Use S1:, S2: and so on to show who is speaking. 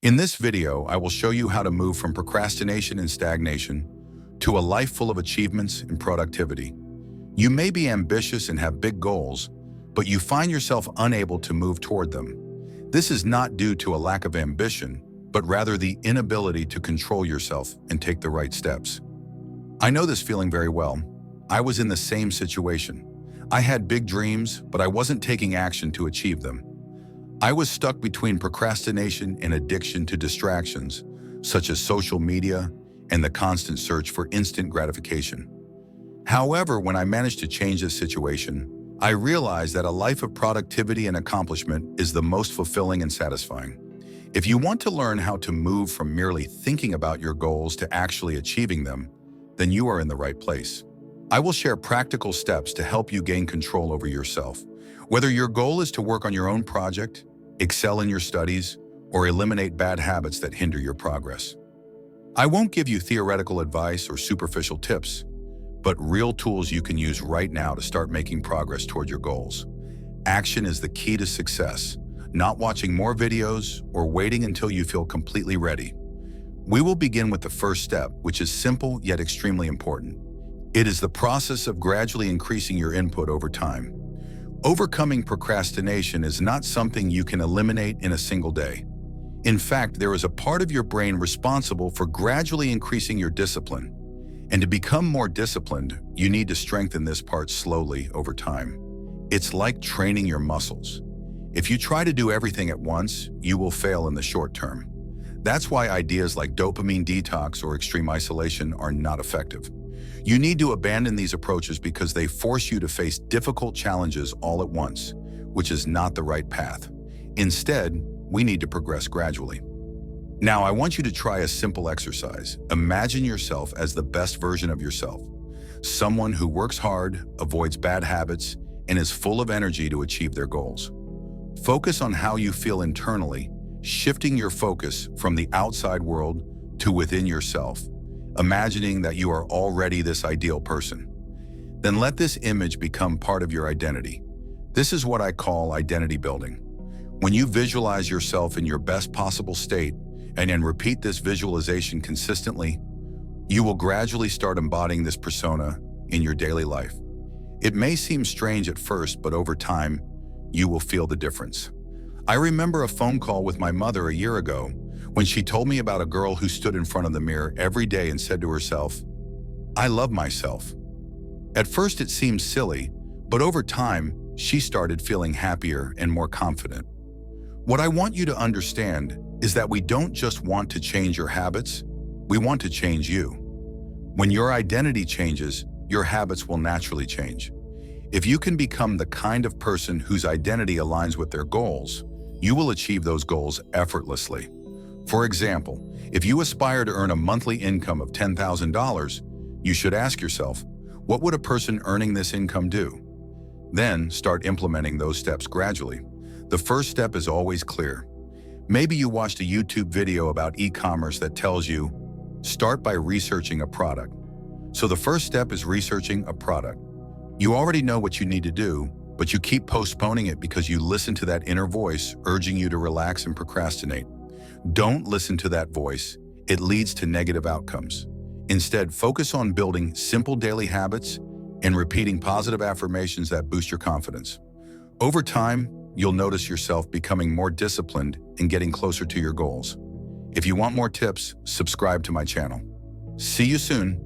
S1: In this video, I will show you how to move from procrastination and stagnation to a life full of achievements and productivity. You may be ambitious and have big goals, but you find yourself unable to move toward them. This is not due to a lack of ambition, but rather the inability to control yourself and take the right steps. I know this feeling very well. I was in the same situation. I had big dreams, but I wasn't taking action to achieve them. I was stuck between procrastination and addiction to distractions, such as social media and the constant search for instant gratification. However, when I managed to change this situation, I realized that a life of productivity and accomplishment is the most fulfilling and satisfying. If you want to learn how to move from merely thinking about your goals to actually achieving them, then you are in the right place. I will share practical steps to help you gain control over yourself. Whether your goal is to work on your own project, excel in your studies, or eliminate bad habits that hinder your progress. I won't give you theoretical advice or superficial tips, but real tools you can use right now to start making progress toward your goals. Action is the key to success, not watching more videos or waiting until you feel completely ready. We will begin with the first step, which is simple yet extremely important. It is the process of gradually increasing your input over time. Overcoming procrastination is not something you can eliminate in a single day. In fact, there is a part of your brain responsible for gradually increasing your discipline. And to become more disciplined, you need to strengthen this part slowly over time. It's like training your muscles. If you try to do everything at once, you will fail in the short term. That's why ideas like dopamine detox or extreme isolation are not effective. You need to abandon these approaches because they force you to face difficult challenges all at once, which is not the right path. Instead, we need to progress gradually. Now, I want you to try a simple exercise. Imagine yourself as the best version of yourself, someone who works hard, avoids bad habits, and is full of energy to achieve their goals. Focus on how you feel internally, shifting your focus from the outside world to within yourself, imagining that you are already this ideal person. Then let this image become part of your identity. This is what I call identity building. When you visualize yourself in your best possible state and then repeat this visualization consistently, you will gradually start embodying this persona in your daily life. It may seem strange at first, but over time, you will feel the difference. I remember a phone call with my mother a year ago when she told me about a girl who stood in front of the mirror every day and said to herself, "I love myself." At first it seemed silly, but over time, she started feeling happier and more confident. What I want you to understand is that we don't just want to change your habits, we want to change you. When your identity changes, your habits will naturally change. If you can become the kind of person whose identity aligns with their goals, you will achieve those goals effortlessly. For example, if you aspire to earn a monthly income of $10,000, you should ask yourself, what would a person earning this income do? Then start implementing those steps gradually. The first step is always clear. Maybe you watched a YouTube video about e-commerce that tells you, start by researching a product. So the first step is researching a product. You already know what you need to do, but you keep postponing it because you listen to that inner voice urging you to relax and procrastinate. Don't listen to that voice. It leads to negative outcomes. Instead, focus on building simple daily habits and repeating positive affirmations that boost your confidence. Over time, you'll notice yourself becoming more disciplined and getting closer to your goals. If you want more tips, subscribe to my channel. See you soon.